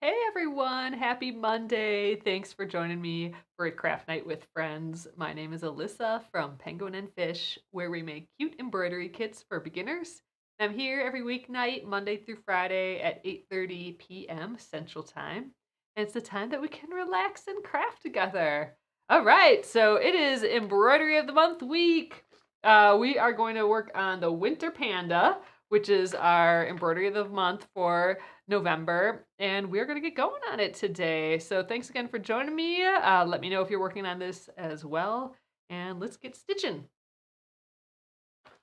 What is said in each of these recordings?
Hey everyone, happy Monday. Thanks for joining me for a craft night with friends. My name is Alyssa from Penguin and Fish, where we make cute embroidery kits for beginners. I'm here every weeknight, Monday through Friday at 8:30 p.m. Central Time. And it's the time that we can relax and craft together. All right, so it is Embroidery of the Month week. We are going to work on the Winter Panda, which is our embroidery of the month for November, and we're going to get going on it today. So thanks again for joining me. Let me know if you're working on this as well, and let's get stitching.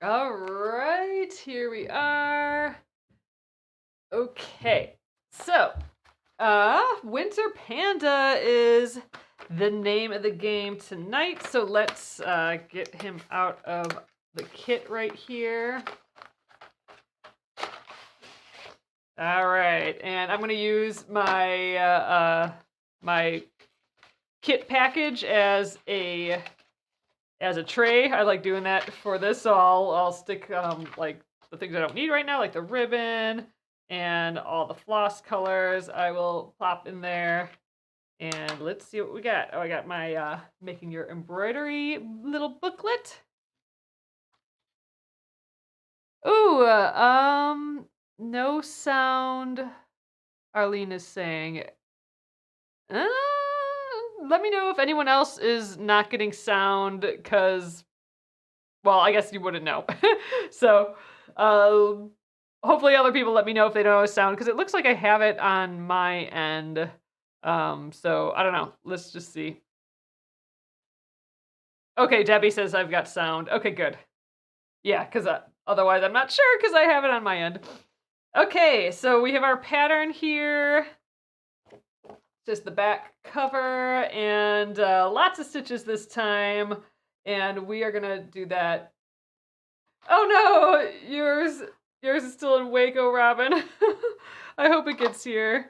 All right, here we are. Okay, so Winter Panda is the name of the game tonight. So let's get him out of the kit right here. All right, and I'm gonna use my my kit package as a tray. I like doing that for this, so I'll stick like the things I don't need right now, like the ribbon and all the floss colors. I will plop in there, and let's see what we got. Oh, I got my making your embroidery little booklet. Ooh, no sound. Arlene is saying. Uh, Let me know if anyone else is not getting sound, because, well, I guess you wouldn't know. So, uh, hopefully other people let me know if they don't have sound, because it looks like I have it on my end. So I don't know. Let's just see. Okay, Debbie says I've got sound. Okay, good. Yeah, because otherwise I'm not sure because I have it on my end. Okay, so we have our pattern here. Just the back cover, and lots of stitches this time, and we are gonna do that. Oh no, yours is still in Waco, Robin. I hope it gets here.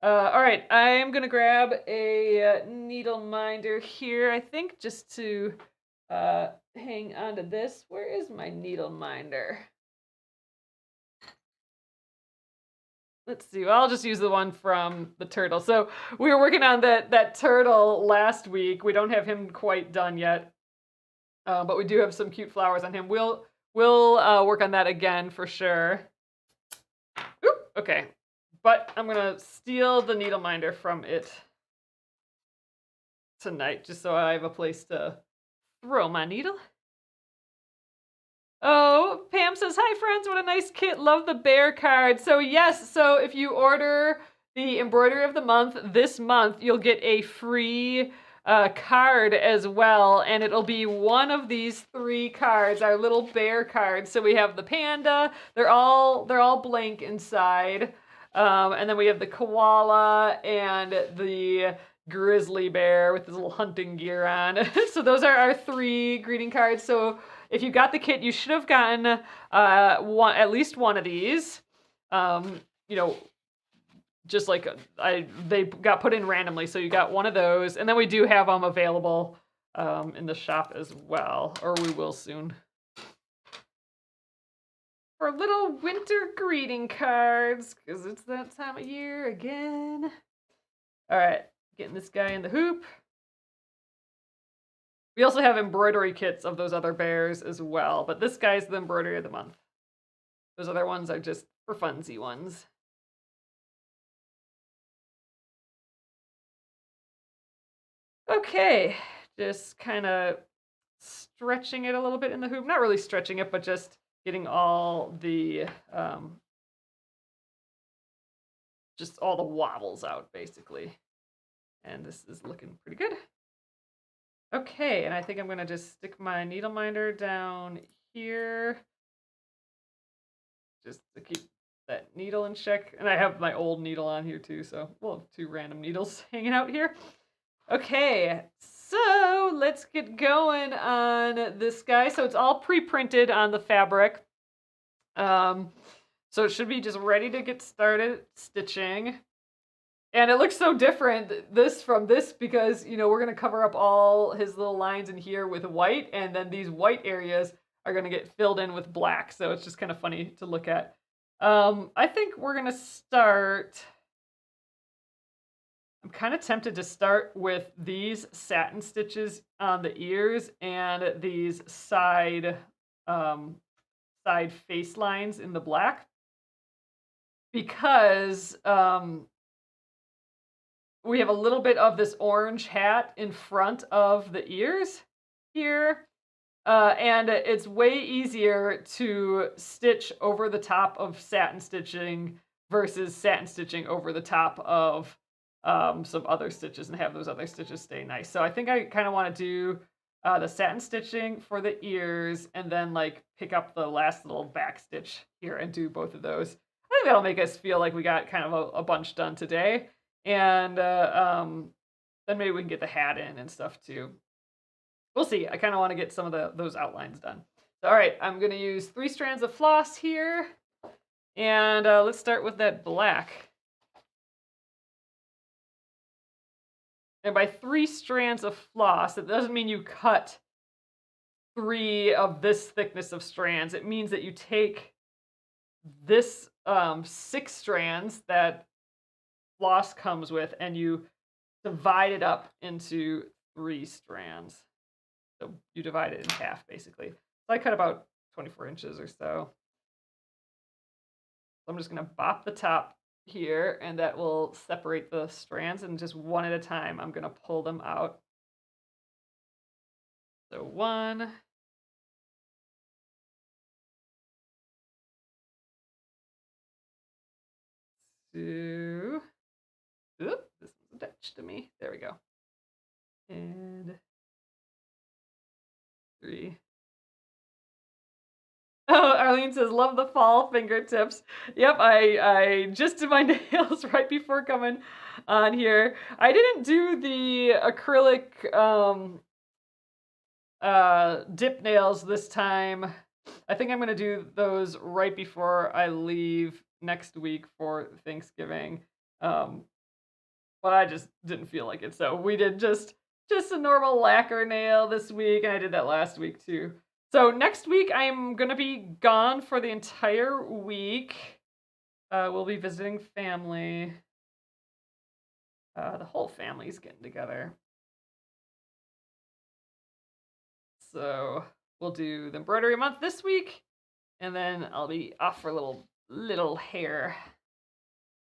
All right, I am gonna grab a needle minder here, I think, just to hang onto this. Where is my needle minder? Let's see. Well, I'll just use the one from the turtle. So we were working on that turtle last week. We don't have him quite done yet, but we do have some cute flowers on him. We'll work on that again for sure. Oop, okay, but I'm gonna steal the needle minder from it tonight, just so I have a place to throw my needle. Oh, Pam says, hi friends, what a nice kit. Love the bear card. So yes, so if you order the embroidery of the month this month, you'll get a free card as well, and it'll be one of these three cards, our little bear cards. So we have the panda, they're all blank inside. And then we have the koala and the grizzly bear with his little hunting gear on. So those are our three greeting cards. So if you got the kit, you should have gotten at least one of these. You know, just like they got put in randomly, so you got one of those, and then we do have them available in the shop as well, or we will soon. For little winter greeting cards, because it's that time of year again. All right, getting this guy in the hoop. We also have embroidery kits of those other bears as well, but this guy's the embroidery of the month. Those other ones are just for funsy ones. Okay, just kind of stretching it a little bit in the hoop. Not really stretching it, but just getting all the just all the wobbles out, basically. And this is looking pretty good. Okay, and I think I'm gonna just stick my needle minder down here, just to keep that needle in check. And I have my old needle on here too, so we'll have two random needles hanging out here. Okay, so let's get going on this guy. So it's all pre-printed on the fabric. So it should be just ready to get started stitching. And it looks so different, this from this, because, you know, we're going to cover up all his little lines in here with white, and then these white areas are going to get filled in with black. So it's just kind of funny to look at. I think we're going to start I'm kind of tempted to start with these satin stitches on the ears and these um, side face lines in the black because we have a little bit of this orange hat in front of the ears here. And it's way easier to stitch over the top of satin stitching versus satin stitching over the top of some other stitches and have those other stitches stay nice. So I think I kind of want to do the satin stitching for the ears and then like pick up the last little back stitch here and do both of those. I think that'll make us feel like we got kind of a bunch done today. And then maybe we can get the hat in and stuff too. We'll see. I kind of want to get some of those outlines done. So, all right, I'm going to use 3 strands of floss here. And let's start with that black. And by 3 strands of floss, it doesn't mean you cut 3 of this thickness of strands. It means that you take this 6 strands that floss comes with and you divide it up into 3 strands. So you divide it in half, basically. So I cut about 24 inches or so. So I'm just going to bop the top here, and that will separate the strands. And just one at a time, I'm going to pull them out. So 1. 2. Oop, this was attached to me. There we go. And 3. Oh, Arlene says, love the fall fingertips. Yep, I just did my nails right before coming on here. I didn't do the acrylic dip nails this time. I think I'm going to do those right before I leave next week for Thanksgiving. But I just didn't feel like it. So we did just a normal lacquer nail this week, and I did that last week too. So next week I'm gonna be gone for the entire week. We'll be visiting family. The whole family's getting together. So we'll do the embroidery month this week, and then I'll be off for a little hair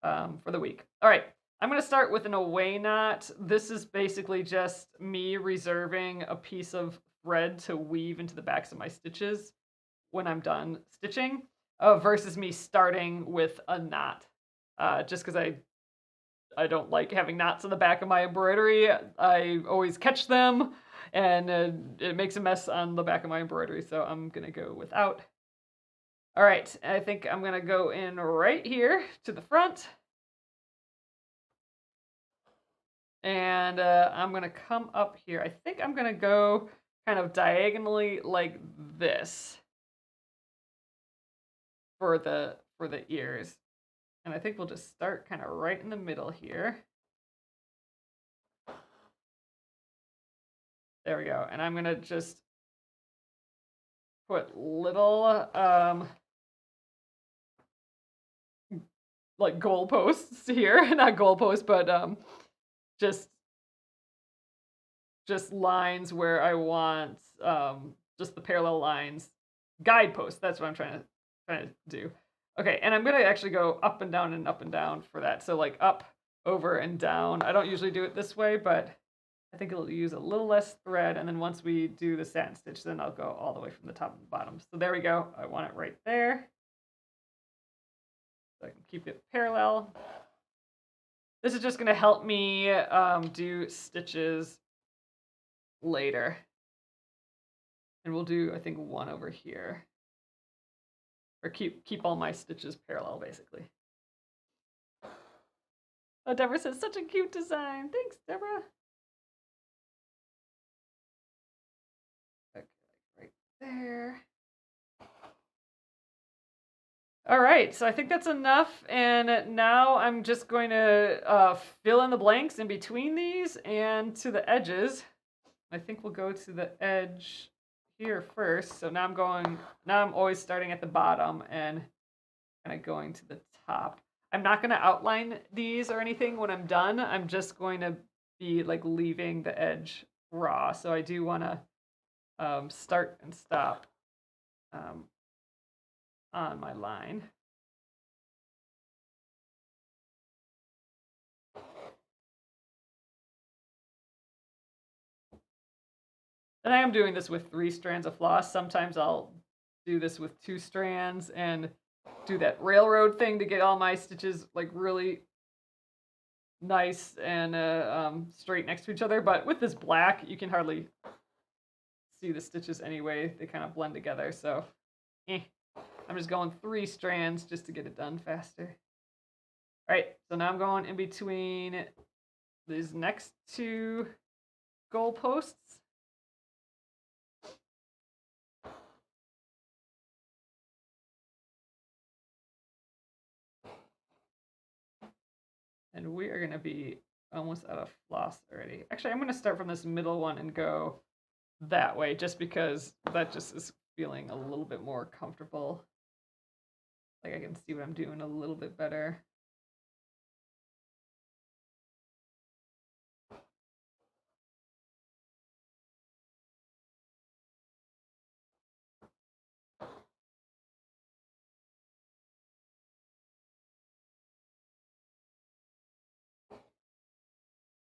for the week. All right. I'm going to start with an away knot. This is basically just me reserving a piece of thread to weave into the backs of my stitches when I'm done stitching, versus me starting with a knot. Just because I don't like having knots on the back of my embroidery. I always catch them, and it makes a mess on the back of my embroidery, so I'm going to go without. All right, I think I'm going to go in right here to the front. And I'm going to come up here. I think I'm going to go kind of diagonally like this for the ears. And I think we'll just start kind of right in the middle here. There we go. And I'm going to just put little like goalposts here. Not goalposts, but just lines where I want just the parallel lines, guideposts. That's what I'm trying to do. Okay, and I'm gonna actually go up and down for that. So like up, over, and down. I don't usually do it this way, but I think it'll use a little less thread. And then once we do the satin stitch, then I'll go all the way from the top to the bottom. So there we go. I want it right there. So I can keep it parallel. This is just going to help me do stitches later. And we'll do, I think, 1 over here. Or keep all my stitches parallel, basically. Oh, Deborah says, such a cute design. Thanks, Deborah. Okay, right there. All right, so I think that's enough, and now I'm just going to fill in the blanks in between these and to the edges. I think we'll go to the edge here first. So now I'm always starting at the bottom and kind of going to the top. I'm not going to outline these or anything when I'm done. I'm just going to be like leaving the edge raw. So I do want to start and stop on my line. And I am doing this with 3 strands of floss. Sometimes I'll do this with 2 strands and do that railroad thing to get all my stitches like really nice and straight next to each other. But with this black, you can hardly see the stitches anyway. They kind of blend together. So I'm just going 3 strands just to get it done faster. All right, so now I'm going in between these next 2 goal posts. And we are going to be almost out of floss already. Actually, I'm going to start from this middle one and go that way just because that just is feeling a little bit more comfortable. Like I can see what I'm doing a little bit better.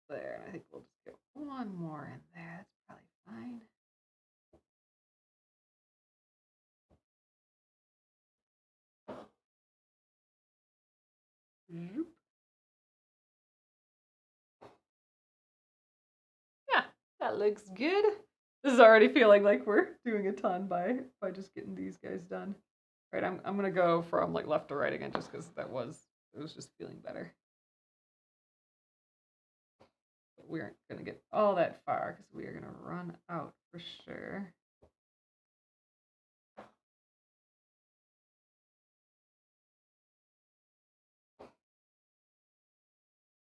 There, I think we'll just get one more in there. That's probably fine. Zoop. Yeah, that looks good. This is already feeling like we're doing a ton by just getting these guys done. All right, I'm gonna go from like left to right again just because it was just feeling better. But we aren't gonna get all that far because we are gonna run out for sure.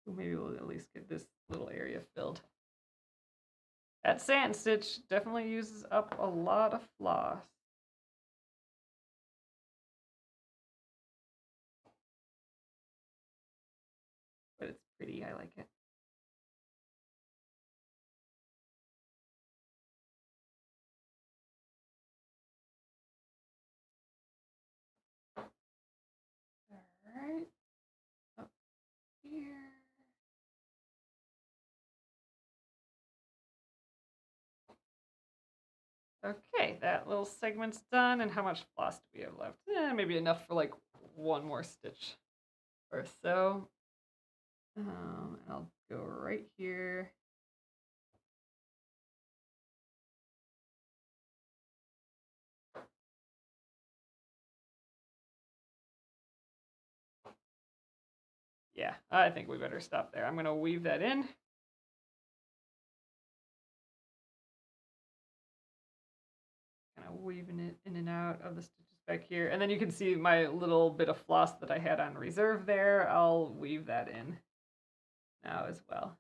Maybe we'll at least get this little area filled. That sand stitch definitely uses up a lot of floss. But it's pretty, I like it. All right, up here. Okay, that little segment's done. And how much floss do we have left? Maybe enough for like one more stitch or so. I'll go right here. Yeah, I think we better stop there. I'm going to weave that in. Kind of weaving it in and out of the stitches back here. And then you can see my little bit of floss that I had on reserve there. I'll weave that in now as well.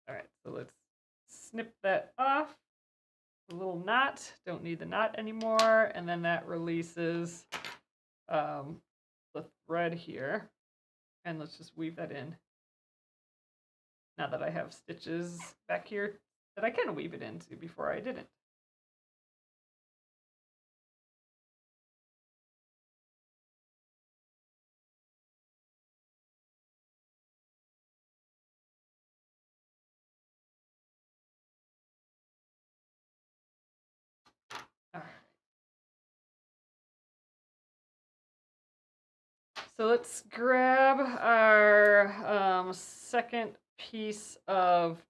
All right, so let's snip that off. The little knot, don't need the knot anymore. And then that releases the thread here. And let's just weave that in. Now that I have stitches back here that I can weave it into before I didn't. All right. So let's grab our second piece of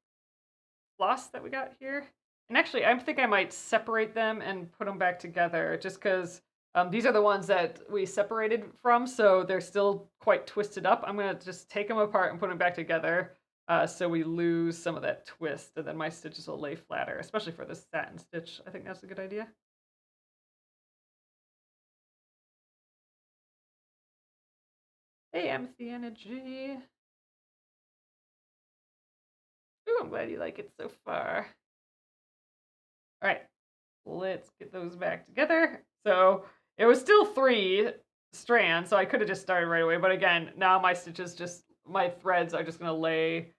floss that we got here. And actually, I think I might separate them and put them back together just because these are the ones that we separated from, so they're still quite twisted up. I'm going to just take them apart and put them back together so we lose some of that twist, and then my stitches will lay flatter, especially for this satin stitch. I think that's a good idea. Hey, Empathy Energy. Ooh, I'm glad you like it so far. All right, let's get those back together. So it was still 3 strands, so I could have just started right away. But again, now my threads are just gonna lay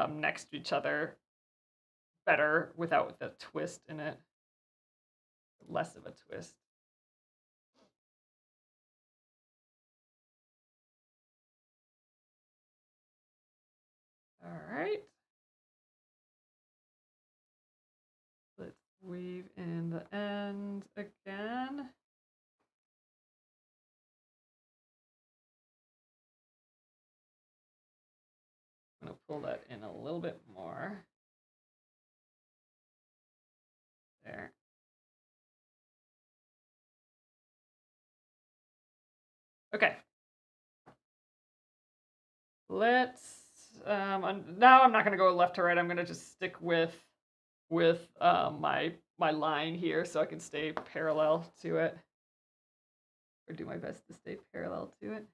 next to each other better without the twist in it. Less of a twist. All right. Let's weave in the end again. I'm going to pull that in a little bit more. There. Okay. Let's, now I'm not going to go left to right. I'm going to just stick with my line here so I can stay parallel to it. Or do my best to stay parallel to it.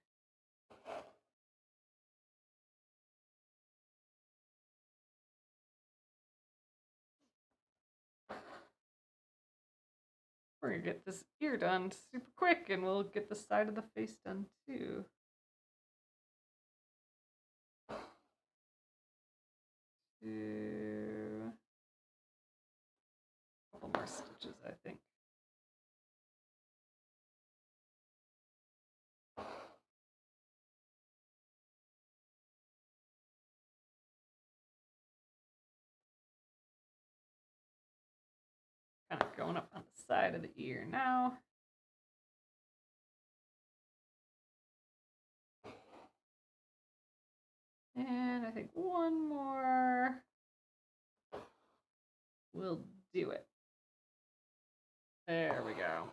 We're going to get this ear done super quick, and we'll get the side of the face done too. A couple more stitches, I think. Kind of going up on the side of the ear now. And I think one more will do it. There we go.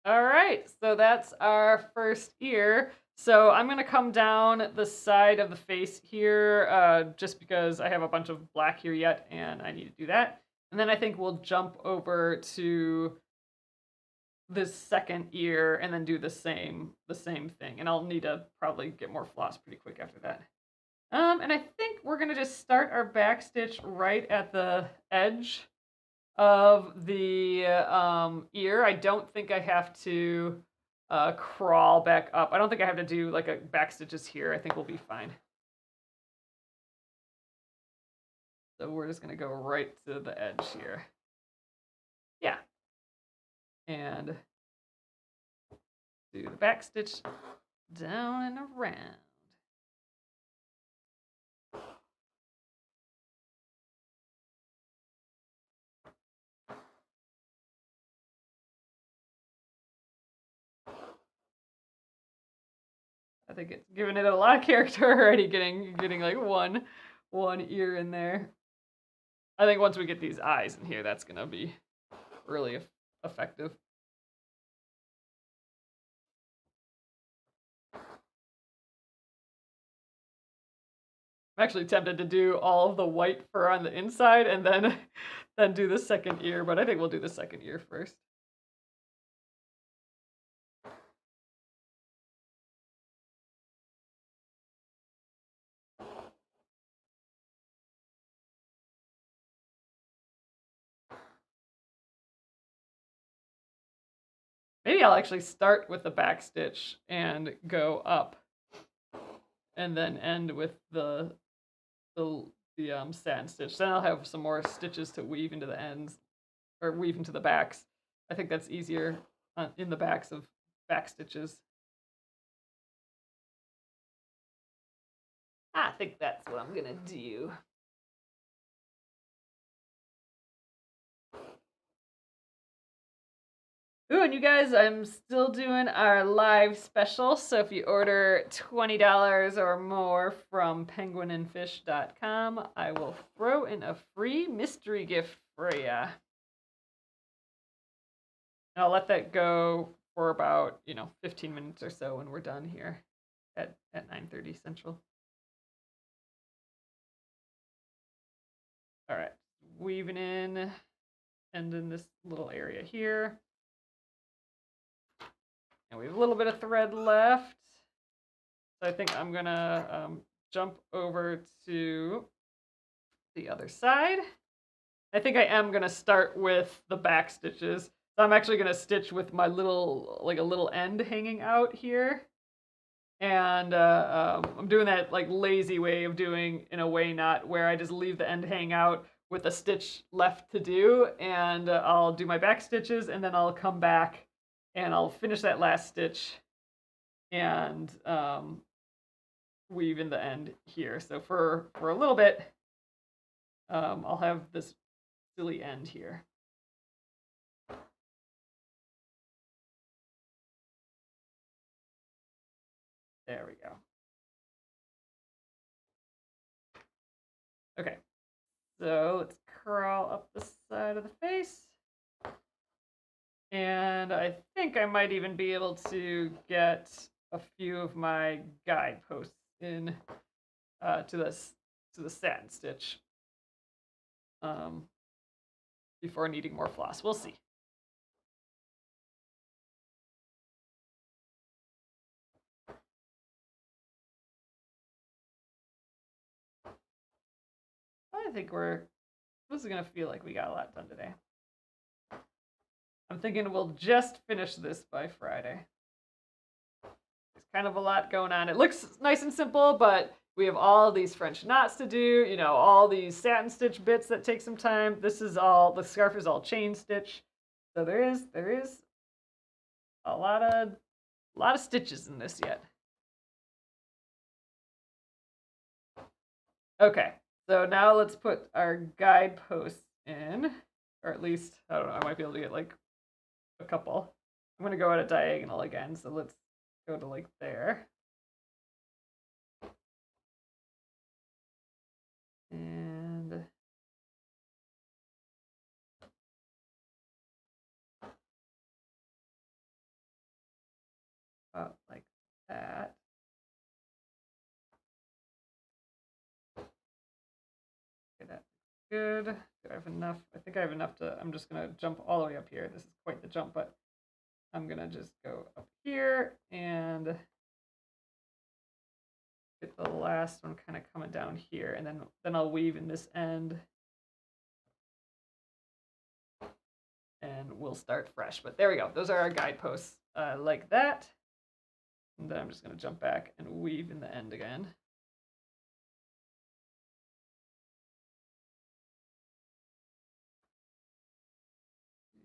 All right, so that's our first ear. So I'm gonna come down the side of the face here just because I have a bunch of black here yet and I need to do that. And then I think we'll jump over to this second ear and then do the same thing. And I'll need to probably get more floss pretty quick after that. And I think we're gonna just start our back stitch right at the edge of the ear. I don't think I have to crawl back up. I don't think I have to do like a back stitches here. I think we'll be fine. So we're just gonna go right to the edge here. Yeah. And do the back stitch down and around. I think it's giving it a lot of character already, getting like one ear in there. I think once we get these eyes in here, that's gonna be really effective. I'm actually tempted to do all of the white fur on the inside and then do the second ear, but I think we'll do the second ear first. Maybe I'll actually start with the back stitch and go up and then end with the satin stitch. Then I'll have some more stitches to weave into the ends or weave into the backs. I think that's easier in the backs of back stitches. I think that's what I'm gonna do. Ooh, and you guys, I'm still doing our live special. So if you order $20 or more from penguinandfish.com, I will throw in a free mystery gift for you. And I'll let that go for about, 15 minutes or so when we're done here at 9:30 Central. All right, weaving in and in this little area here. And we have a little bit of thread left. So I think I'm gonna jump over to the other side. I think I am gonna start with the back stitches. So I'm actually gonna stitch with my little, like a little end hanging out here. And I'm doing that like lazy way of doing, in a way, not where I just leave the end hang out with a stitch left to do. And I'll do my back stitches and then I'll come back and I'll finish that last stitch and weave in the end here. So for a little bit, I'll have this silly end here. There we go. Okay, so let's crawl up the side of the face. And I think I might even be able to get a few of my guideposts in to the satin stitch before needing more floss. We'll see. I think this is gonna feel like we got a lot done today. I'm thinking we'll just finish this by Friday. There's kind of a lot going on. It looks nice and simple, but we have all these French knots to do, you know, all these satin stitch bits that take some time. This is all, the scarf is all chain stitch. So there is a lot of stitches in this yet. Okay, so now let's put our guideposts in, or at least, I don't know, I might be able to get like a couple. I'm gonna go at a diagonal again, so let's go to like there. And about like that. Okay, that's good. Do I have enough? I think I have enough to, I'm just gonna jump all the way up here. This is quite the jump, but I'm gonna just go up here and get the last one kind of coming down here, and then I'll weave in this end. And we'll start fresh. But there we go. Those are our guideposts like that. And then I'm just going to jump back and weave in the end again.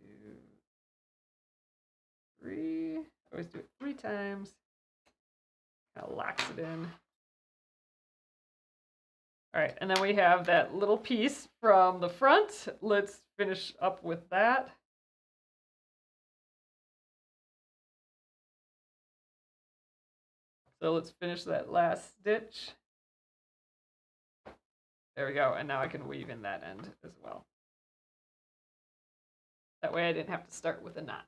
2, 3. Always do it 3 times. Kind of locks it in. All right, and then we have that little piece from the front. Let's finish up with that. So let's finish that last stitch. There we go, and now I can weave in that end as well. That way I didn't have to start with a knot.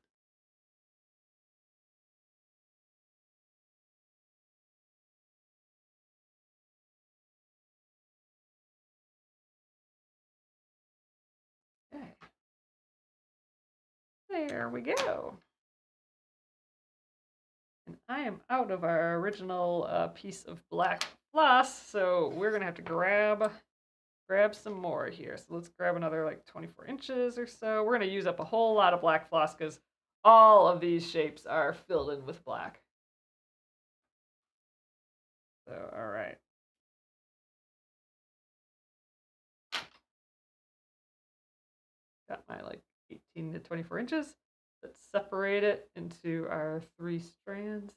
Okay. There we go. And I am out of our original piece of black floss, so we're gonna have to grab some more here. So let's grab another like 24 inches or so. We're gonna use up a whole lot of black floss because all of these shapes are filled in with black. So, all right. Got my like 18 to 24 inches. Let's separate it into our 3 strands.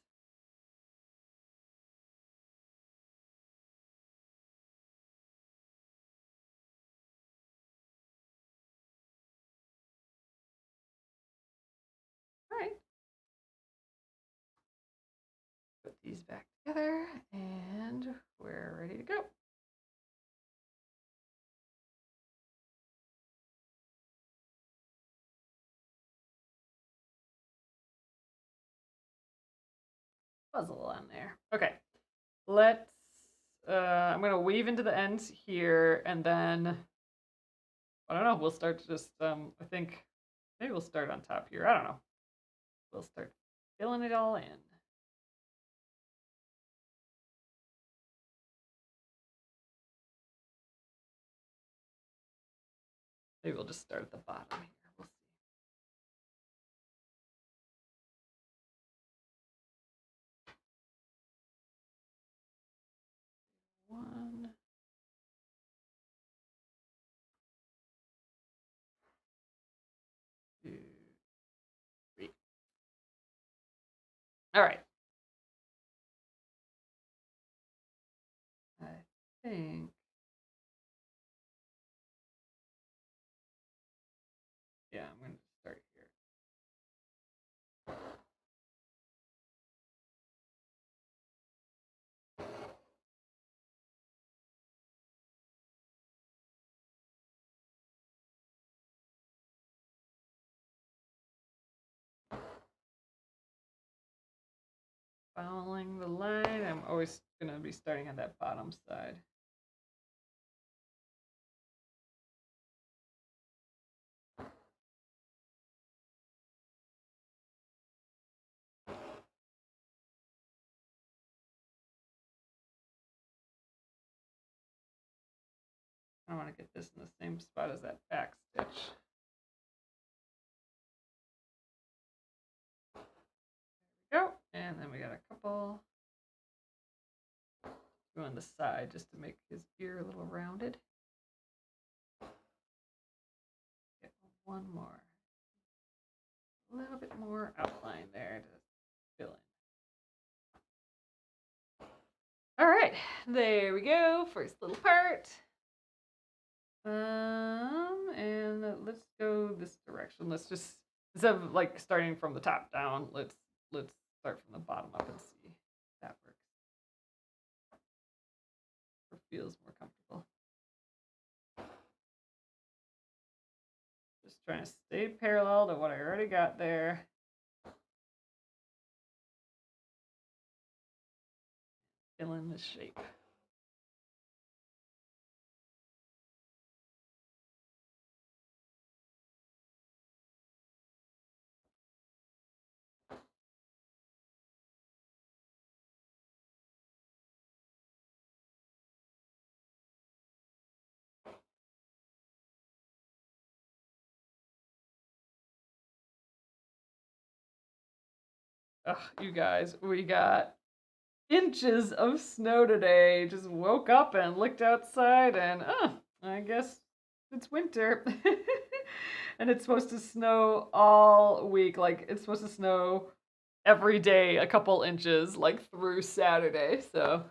All right. Put these back together and we're ready to go. Puzzle on there. Okay, let's, I'm gonna weave into the ends here and then, I don't know, we'll start just, I think, maybe we'll start on top here. I don't know. We'll start filling it all in. Maybe we'll just start at the bottom here. We'll see. One, two, three. All right. I think. Yeah, I'm going to start here. Following the line, I'm always going to be starting on that bottom side. I want to get this in the same spot as that back stitch. There we go. And then we got a couple on the side just to make his ear a little rounded. Get one more. A little bit more outline there to fill in. All right, there we go. First little part. And let's go this direction. Let's just, instead of like starting from the top down, let's start from the bottom up and see if that works. Or feels more comfortable. Just trying to stay parallel to what I already got there. Fill in the shape. Ugh, you guys, we got inches of snow today. Just woke up and looked outside and I guess it's winter. And it's supposed to snow all week. Like it's supposed to snow every day a couple inches, like through Saturday. So,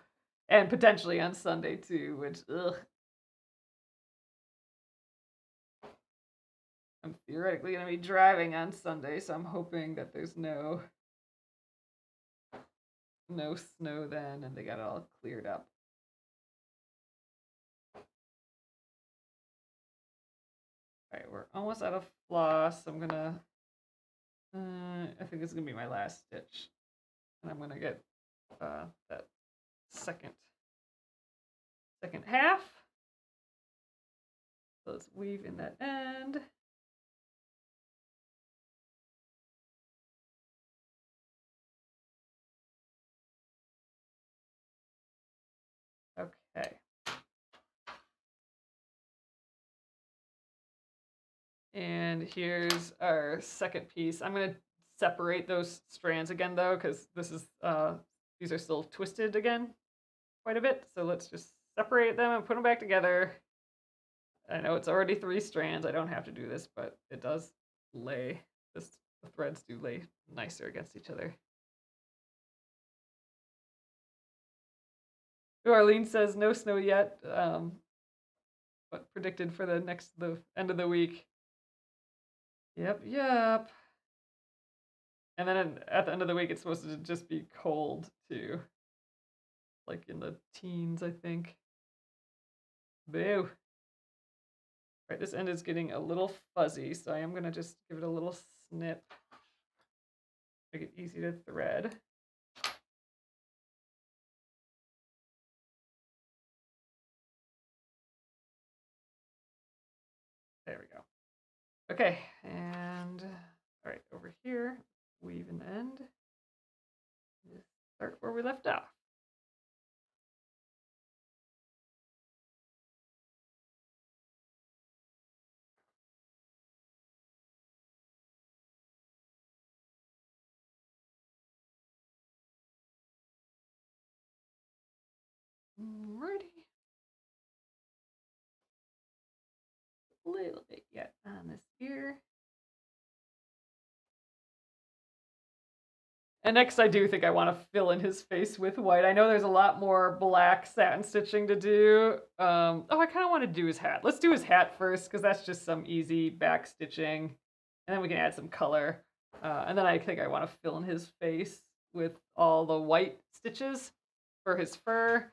and potentially on Sunday too, which I'm theoretically gonna be driving on Sunday, so I'm hoping that there's no snow then and they got it all cleared up. All right, we're almost out of floss. I'm gonna, I think this is gonna be my last stitch. And I'm gonna get that second half. So let's weave in that end. Okay. And here's our second piece. I'm gonna separate those strands again though, because this is these are still twisted again quite a bit. So let's just separate them and put them back together. I know it's already 3 strands. I don't have to do this, but it does lay. The threads do lay nicer against each other. Arlene says no snow yet, but predicted for the end of the week. Yep. And then at the end of the week, it's supposed to just be cold too, like in the teens, I think. Boo. Right, this end is getting a little fuzzy, so I am gonna just give it a little snip, make it easy to thread. There we go. Okay, and all right, over here, weave an end. Just start where we left off. Ready. A little bit yet on this ear. And next I do think I want to fill in his face with white. I know there's a lot more black satin stitching to do. Oh, I kind of want to do his hat. Let's do his hat first because that's just some easy back stitching. And then we can add some color. And then I think I want to fill in his face with all the white stitches for his fur.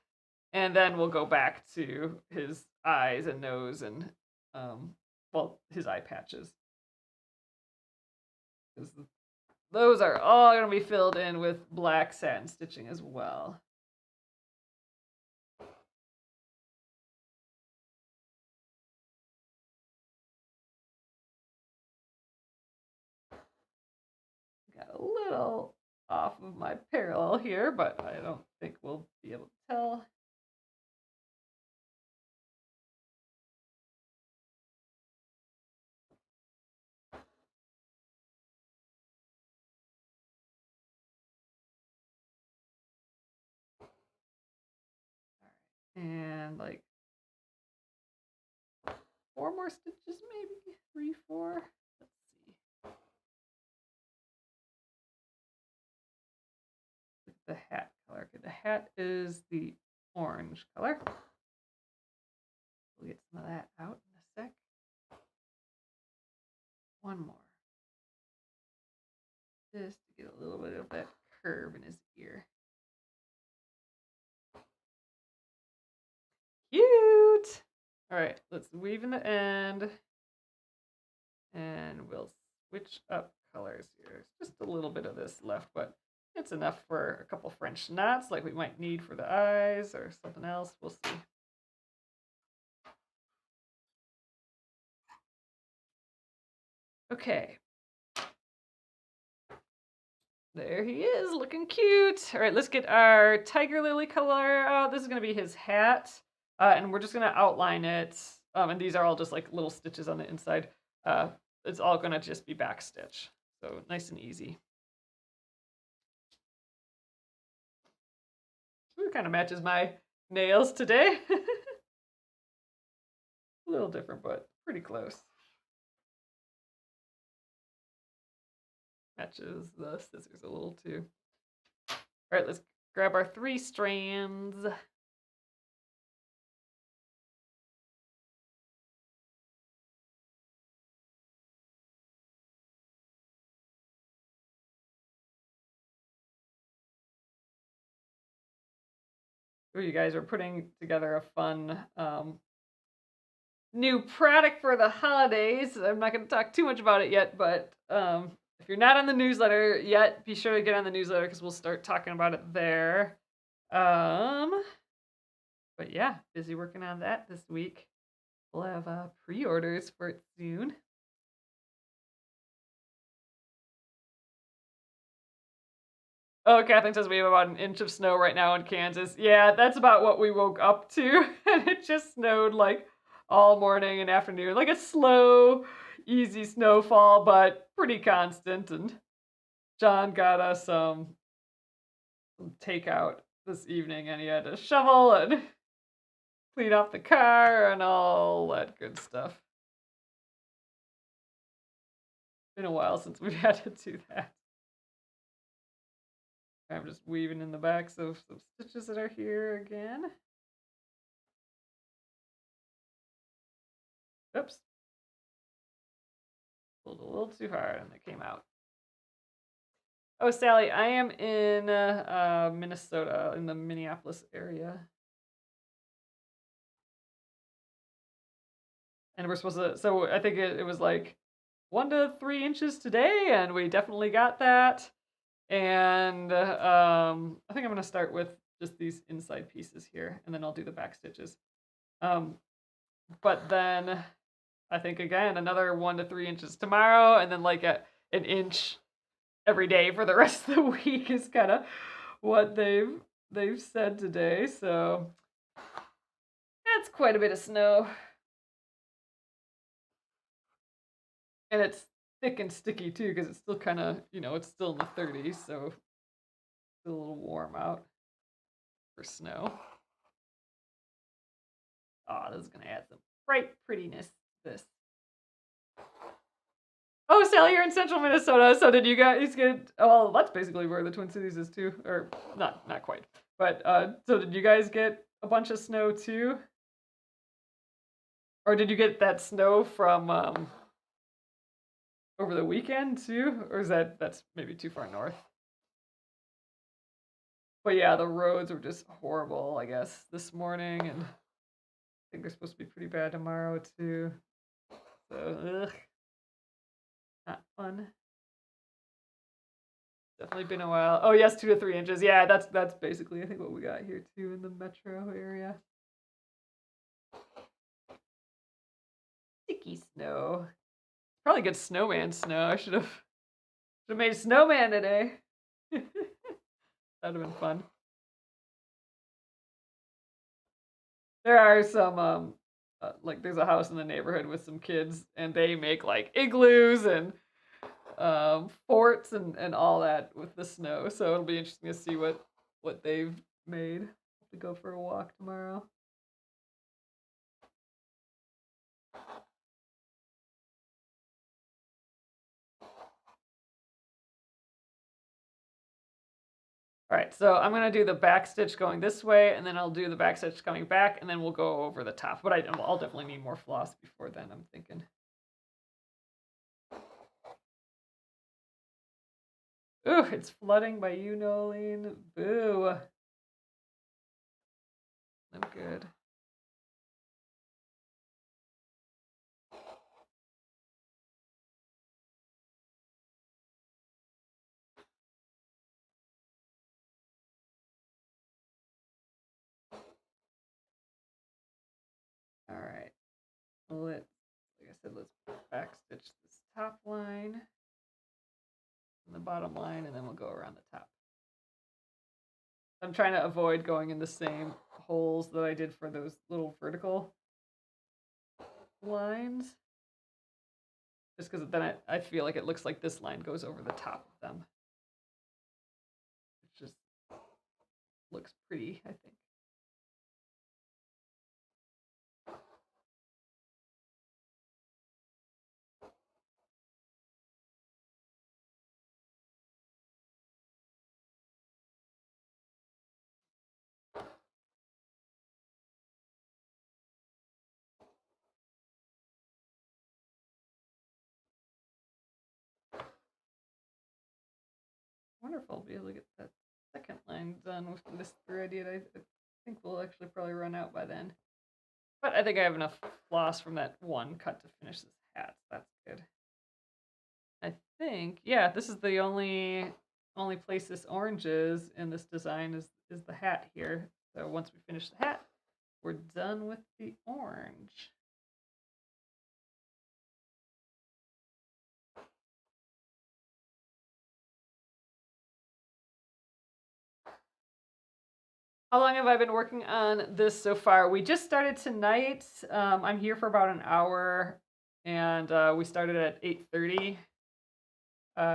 And then we'll go back to his eyes and nose and, well, his eye patches. Those are all going to be filled in with black satin stitching as well. Got a little off of my parallel here, but I don't think we'll be able to tell. And like 4 more stitches, maybe 3, 4. Let's see. The hat color. Okay, the hat is the orange color. We'll get some of that out in a sec. 1 more. Just to get a little bit of that curve in his ear. Cute! All right, let's weave in the end. And we'll switch up colors here. Just a little bit of this left, but it's enough for a couple French knots like we might need for the eyes or something else. We'll see. Okay. There he is, looking cute. All right, let's get our tiger lily color out. This is going to be his hat, and we're just going to outline it. And these are all just like little stitches on the inside. It's all going to just be back stitch, so nice and easy. Ooh, kind of matches my nails today. A little different, but pretty close. Matches the scissors a little too. All right, let's grab our 3 strands. Oh, you guys are putting together a fun new product for the holidays. I'm not going to talk too much about it yet, but if you're not on the newsletter yet, be sure to get on the newsletter because we'll start talking about it there. But yeah, busy working on that this week. We'll have pre-orders for it soon. Oh, Catherine says we have about an inch of snow right now in Kansas. Yeah, that's about what we woke up to. And it just snowed like all morning and afternoon. Like a slow, easy snowfall, but pretty constant. And John got us some takeout this evening, and he had to shovel and clean off the car and all that good stuff. Been a while since we've had to do that. I'm just weaving in the backs of some stitches that are here again. Oops. Pulled a little too hard and it came out. Oh, Sally, I am in Minnesota, in the Minneapolis area. And we're supposed to, so I think it was like 1 to 3 inches today, and we definitely got that. And I think I'm going to start with just these inside pieces here, and then I'll do the back stitches. But then I think again another 1 to 3 inches tomorrow, and then like an inch every day for the rest of the week is kind of what they've said today. So that's quite a bit of snow, and it's thick and sticky too because it's still kind of, it's still in the 30s, so it's still a little warm out for snow. Oh, this is gonna add some bright prettiness. This. Oh, Sally, you're in central Minnesota. So did you guys get? Oh, well, that's basically where the Twin Cities is too, or not quite. But so did you guys get a bunch of snow too, or did you get that snow from over the weekend too, or is that's maybe too far north? But yeah, the roads were just horrible, I guess, this morning, and I think they're supposed to be pretty bad tomorrow too. So ugh, not fun. Definitely been a while. Oh yes, 2 to 3 inches. Yeah, that's basically I think what we got here too in the metro area. Sticky snow. Probably good snowman snow. I should have made a snowman today. That'd have been fun. There are some like there's a house in the neighborhood with some kids, and they make like igloos and forts and all that with the snow. So it'll be interesting to see what they've made. Have to go for a walk tomorrow. All right, so I'm gonna do the back stitch going this way, and then I'll do the back stitch coming back, and then we'll go over the top. But I'll definitely need more floss before then, I'm thinking. Ooh, it's flooding by you, Nolene. Boo. I'm good. All right. Like I said, let's back stitch this top line and the bottom line, and then we'll go around the top. I'm trying to avoid going in the same holes that I did for those little vertical lines. Just because then I feel like it looks like this line goes over the top of them. It just looks pretty, I think. Wonderful. Be able to get that second line done with this thread yet. I think we'll actually probably run out by then. But I think I have enough floss from that one cut to finish this hat. That's good. I think, yeah, this is the only place this orange is in this design is the hat here. So once we finish the hat, we're done with the orange. How long have I been working on this so far? We just started tonight. I'm here for about an hour, and we started at 8:30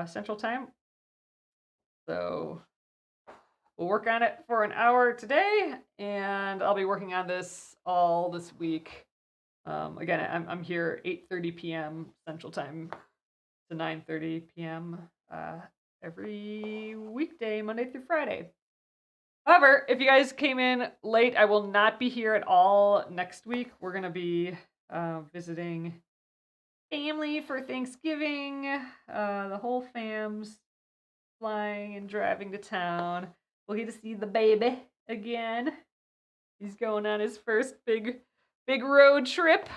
Central Time. So we'll work on it for an hour today, and I'll be working on this all this week. Again, I'm here 8:30 p.m. Central Time to 9:30 p.m. Every weekday, Monday through Friday. However, if you guys came in late, I will not be here at all next week. We're going to be visiting family for Thanksgiving. The whole fam's flying and driving to town. We'll get to see the baby again. He's going on his first big road trip.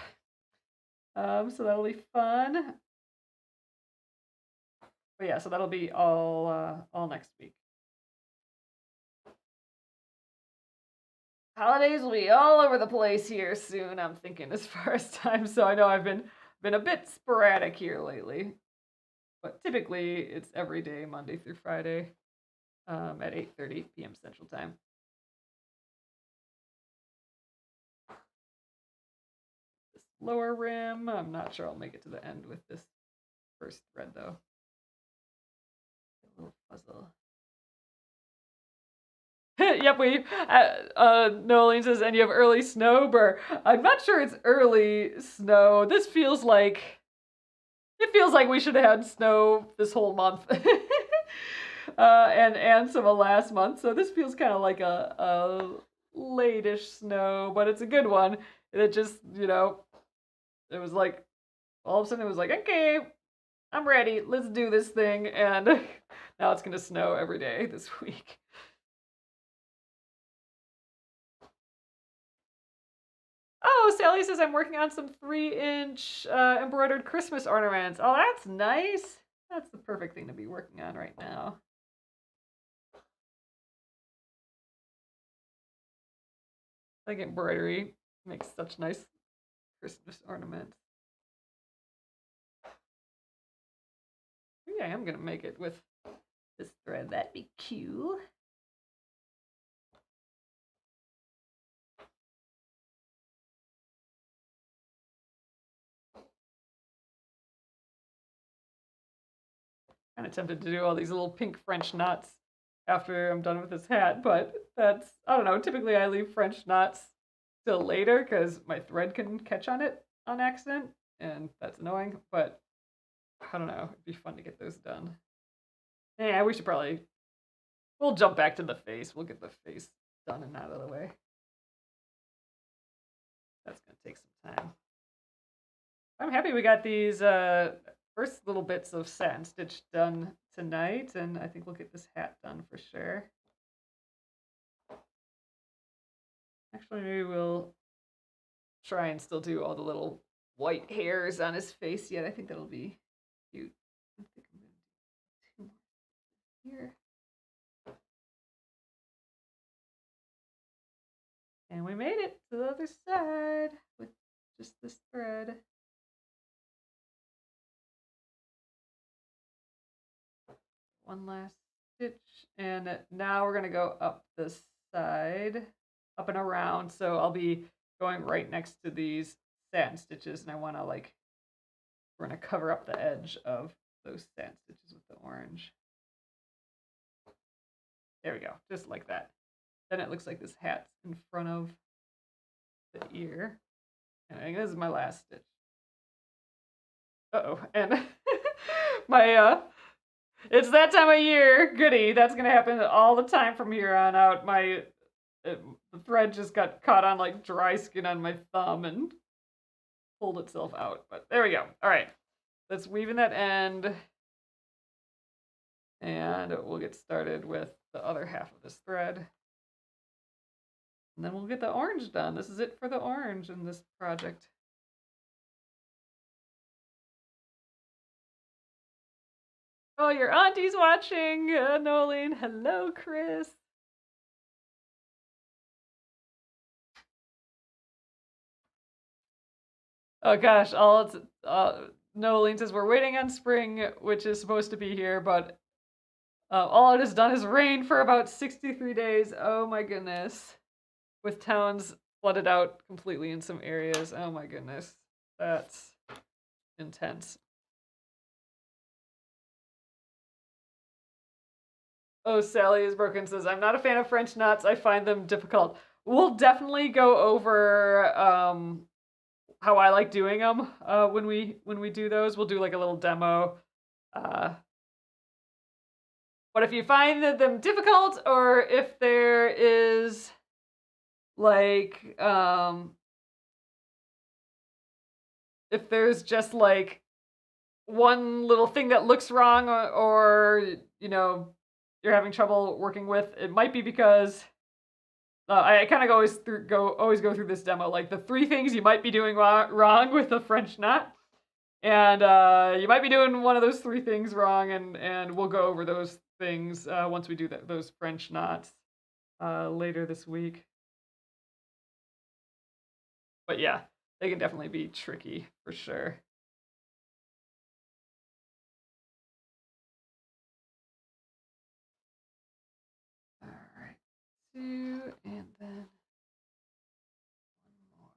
So that'll be fun. But yeah, so that'll be all next week. Holidays will be all over the place here soon, I'm thinking, as far as time. So I know I've been a bit sporadic here lately. But typically it's every day, Monday through Friday, at 8:30 p.m. Central Time. This lower rim, I'm not sure I'll make it to the end with this first thread though. A little puzzle. Yep, Nolene says, and you have early snow, Burr. I'm not sure it's early snow. It feels like we should have had snow this whole month. And some of last month. So this feels kind of like a late-ish snow, but it's a good one. And it just, it was like, all of a sudden it was like, okay, I'm ready. Let's do this thing. And now it's going to snow every day this week. Oh, Sally says I'm working on some 3-inch embroidered Christmas ornaments. Oh, that's nice. That's the perfect thing to be working on right now. I think embroidery makes such nice Christmas ornaments. Yeah, I am going to make it with this thread. That'd be cute. Kind of tempted to do all these little pink French knots after I'm done with this hat, but that's, I don't know, typically I leave French knots till later because my thread can catch on it on accident, and that's annoying, but I don't know, it'd be fun to get those done. Yeah, we'll jump back to the face. We'll get the face done and out of the way. That's gonna take some time. I'm happy we got these first little bits of satin stitch done tonight, and I think we'll get this hat done for sure. Actually, maybe we'll try and still do all the little white hairs on his face yet. I think that'll be cute. I think I'm gonna do 2 more here. And we made it to the other side with just this thread. One last stitch, and now we're gonna go up this side, up and around. So I'll be going right next to these satin stitches, and I want to we're gonna cover up the edge of those satin stitches with the orange. There we go, just like that. Then it looks like this hat's in front of the ear. And I think this is my last stitch. Uh-oh, and it's that time of year, goody. That's gonna happen all the time from here on out. The thread just got caught on like dry skin on my thumb and pulled itself out. But there we go. All right, let's weave in that end, and we'll get started with the other half of this thread. And then we'll get the orange done. This is it for the orange in this project. Oh, your auntie's watching, Nolene. Hello, Chris. Oh gosh, Nolene says we're waiting on spring, which is supposed to be here, but all it has done is rain for about 63 days. Oh my goodness. With towns flooded out completely in some areas. Oh my goodness. That's intense. Oh, Sally is broken says, I'm not a fan of French knots. I find them difficult. We'll definitely go over how I like doing them when we do those. We'll do like a little demo. But if you find them difficult, or if there is like if there's just like one little thing that looks wrong, or you're having trouble working with, it might be because I kind of always go through this demo, like the 3 things you might be doing wrong with a French knot, and you might be doing one of those 3 things wrong, and we'll go over those things once we do those French knots later this week. But yeah, they can definitely be tricky for sure. All right, 2, and then 1 more.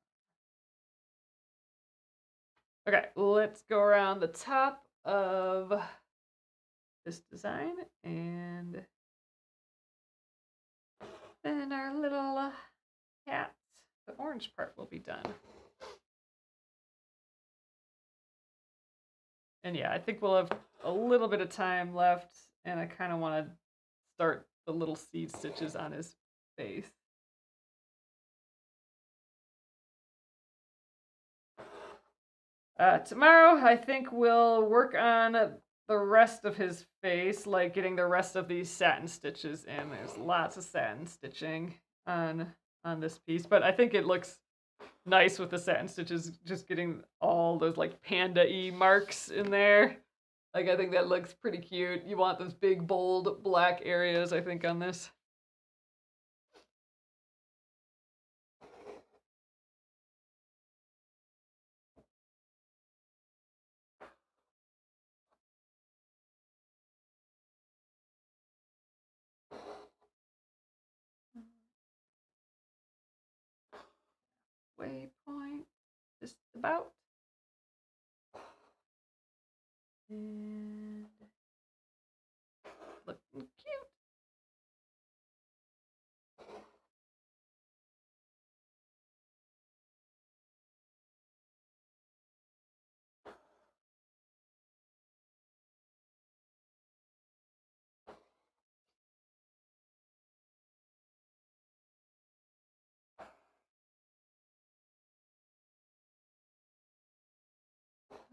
Okay, let's go around the top of this design, and Then our little hat, the orange part will be done. And yeah, I think we'll have a little bit of time left, and I kind of want to start the little seed stitches on his face. Tomorrow, I think we'll work on the rest of his face, like getting the rest of these satin stitches in. There's lots of satin stitching on this piece, but I think it looks nice with the satin stitches, just getting all those like panda-y marks in there. Like, I think that looks pretty cute. You want those big, bold, black areas, I think, on this. Waypoint, just about. And looking cute.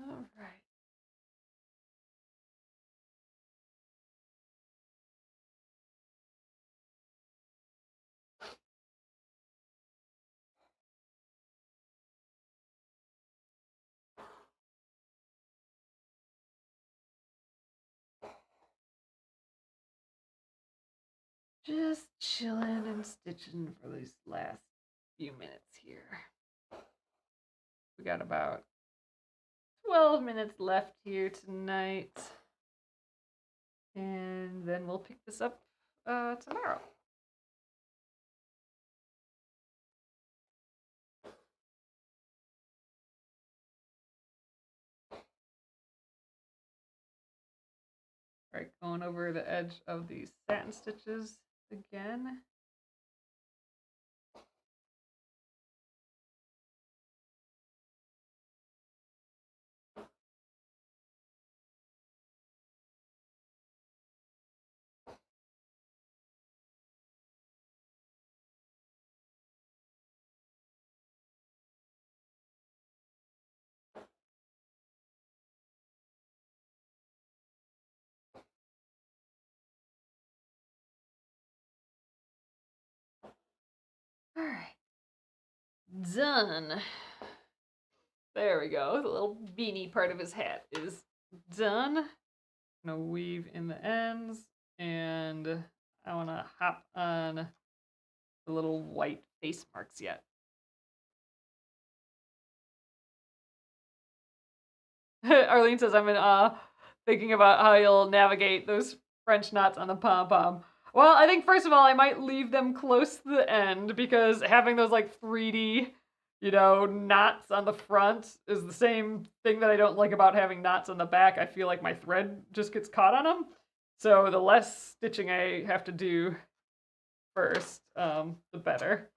All right. Just chilling and stitching for these last few minutes here. We got about 12 minutes left here tonight. And then we'll pick this up tomorrow. All right, going over the edge of these satin stitches again. All right, done. There we go. The little beanie part of his hat is done. I'm gonna weave in the ends, and I wanna hop on the little white face marks yet. Arlene says, I'm in awe, thinking about how you'll navigate those French knots on the pom-pom. Well, I think first of all, I might leave them close to the end, because having those like 3D, knots on the front is the same thing that I don't like about having knots on the back. I feel like my thread just gets caught on them. So the less stitching I have to do first, the better.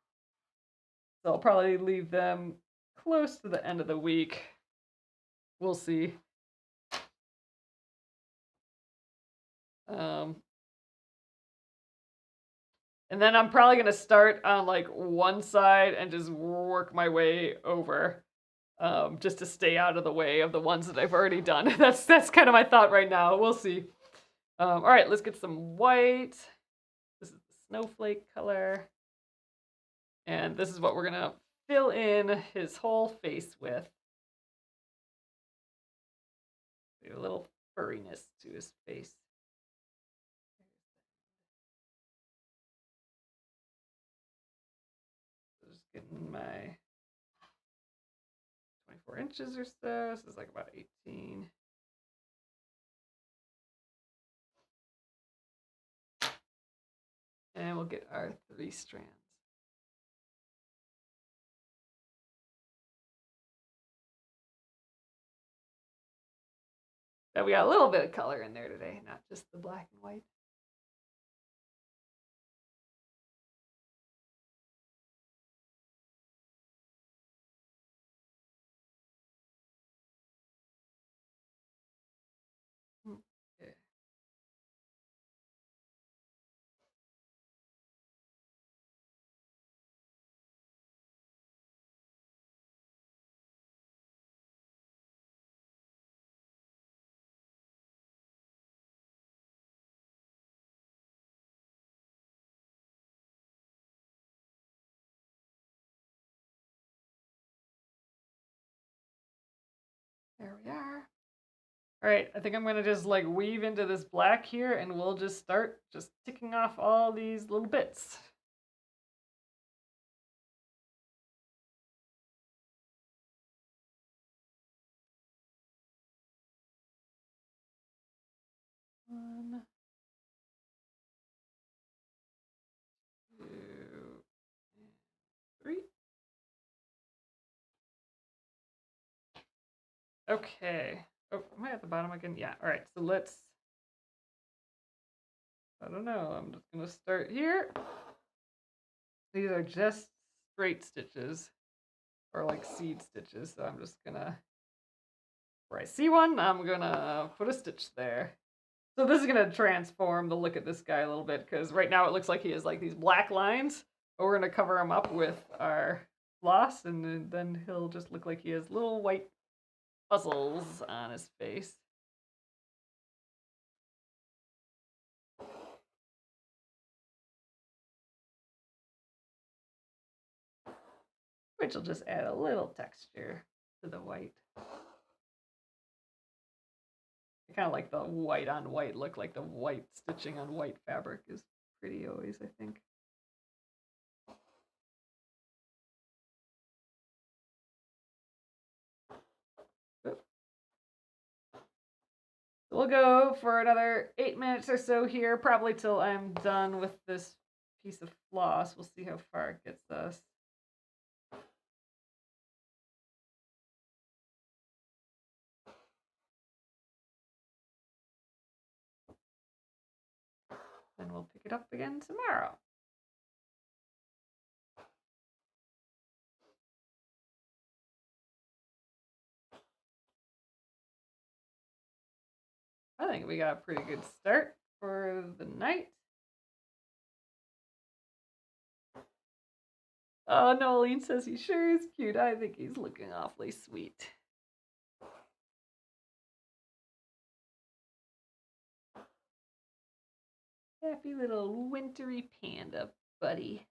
So I'll probably leave them close to the end of the week. We'll see. And then I'm probably gonna start on like one side and just work my way over, just to stay out of the way of the ones that I've already done. That's kind of my thought right now. We'll see. All right, let's get some white. This is the snowflake color, and this is what we're gonna fill in his whole face with. A little furriness to his face. Just getting my 24 inches or so. This is like about 18. And we'll get our 3 strands. So we got a little bit of color in there today, not just the black and white. All right, I think I'm gonna just like weave into this black here and we'll just start just ticking off all these little bits. One, two, three. Okay. Oh, am I at the bottom again? Yeah. All right. So let's. I don't know. I'm just gonna start here. These are just straight stitches, or like seed stitches. So I'm just gonna. Where I see one, I'm gonna put a stitch there. So this is gonna transform the look at this guy a little bit because right now it looks like he has like these black lines, but we're gonna cover him up with our floss, and then he'll just look like he has little white puzzles on his face. Which will just add a little texture to the white. I kind of like the white on white look, like the white stitching on white fabric is pretty always, I think. We'll go for another 8 minutes or so here, probably till I'm done with this piece of floss. We'll see how far it gets us. Then we'll pick it up again tomorrow. I think we got a pretty good start for the night. Oh, Nolene says he sure is cute. I think he's looking awfully sweet. Happy little wintry panda, buddy.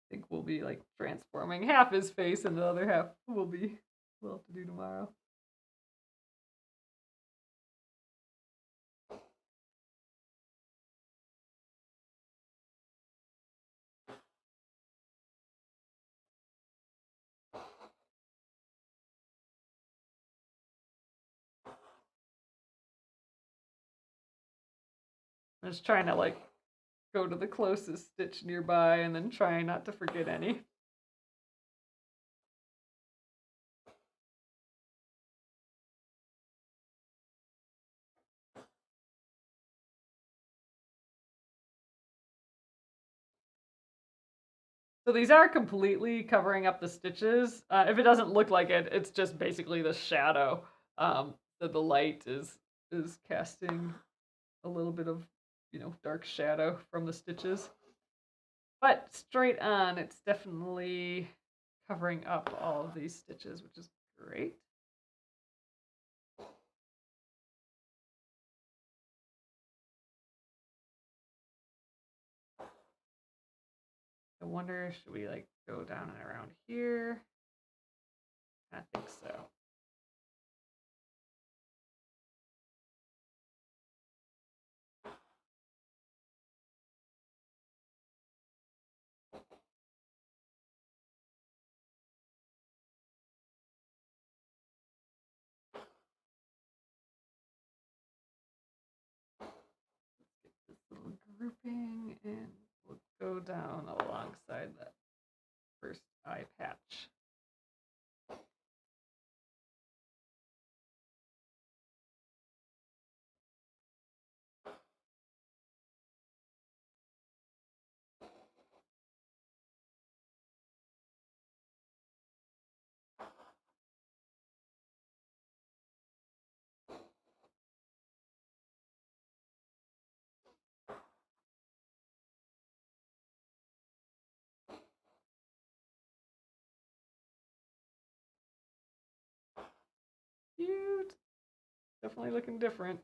I think we'll be like transforming half his face and the other half we'll have to do tomorrow. I'm just trying to like go to the closest stitch nearby and then trying not to forget any. So these are completely covering up the stitches. If it doesn't look like it, it's just basically the shadow that the light is casting a little bit of, dark shadow from the stitches. But straight on, it's definitely covering up all of these stitches, which is great. I wonder, should we like go down and around here? I think so. This little grouping and we'll go down alongside that first eye patch. Definitely looking different.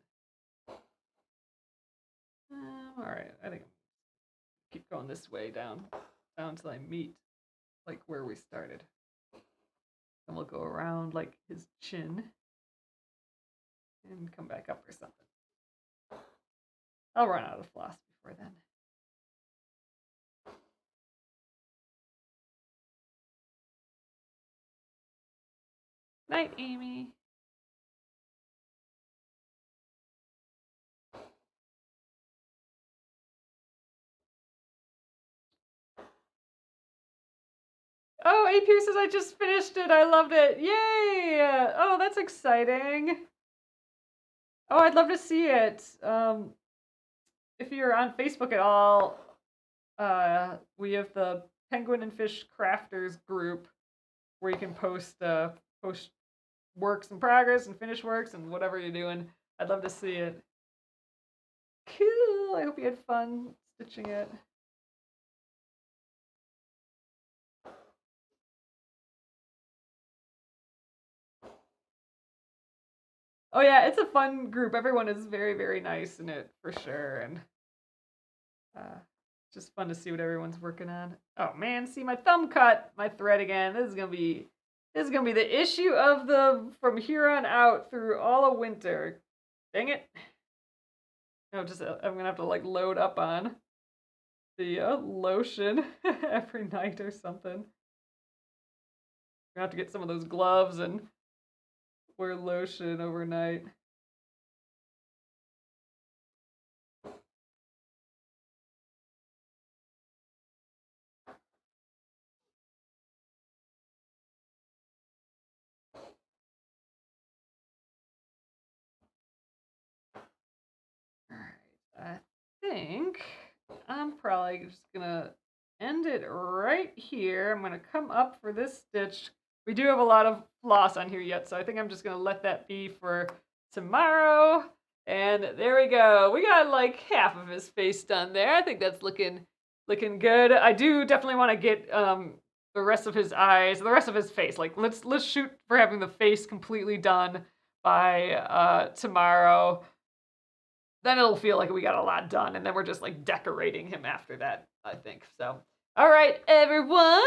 All right, I think I'll keep going this way down until I meet like where we started. And we'll go around like his chin and come back up or something. I'll run out of floss before then. Night, Amy. Oh, AP says I just finished it. I loved it. Yay! Oh, that's exciting. Oh, I'd love to see it. If you're on Facebook at all, we have the Penguin and Fish Crafters group where you can post works in progress and finished works and whatever you're doing. I'd love to see it. Cool. I hope you had fun stitching it. Oh yeah, it's a fun group. Everyone is very, very nice in it for sure, and just fun to see what everyone's working on. Oh man, see my thumb cut my thread again. This is gonna be the issue of the from here on out through all of winter. Dang it! No, just I'm gonna have to like load up on the lotion every night or something. I'm gonna have to get some of those gloves and wear lotion overnight. I think I'm probably just gonna end it right here. I'm gonna come up for this stitch. We do have a lot of floss on here yet, so I think I'm just gonna let that be for tomorrow. And there we go. We got like half of his face done there. I think that's looking good. I do definitely want to get the rest of his eyes, the rest of his face. Like let's shoot for having the face completely done by tomorrow. Then it'll feel like we got a lot done, and then we're just like decorating him after that, I think. So, all right, everyone.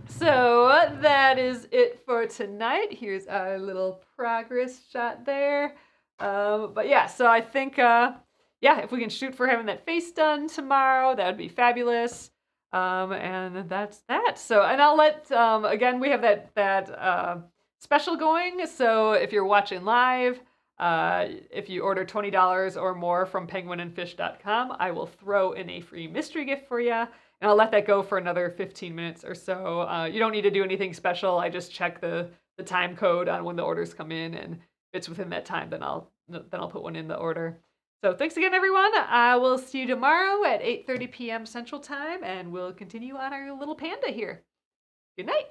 So that is it for tonight. Here's our little progress shot there. But yeah, so I think, yeah, if we can shoot for having that face done tomorrow, that would be fabulous. And that's that. So, and I'll let, again, we have that special going. So if you're watching live, if you order $20 or more from penguinandfish.com, I will throw in a free mystery gift for you. And I'll let that go for another 15 minutes or so. You don't need to do anything special. I just check the time code on when the orders come in, and if it's within that time, then I'll put one in the order. So thanks again, everyone. I will see you tomorrow at 8:30 p.m. Central Time, and we'll continue on our little panda here. Good night.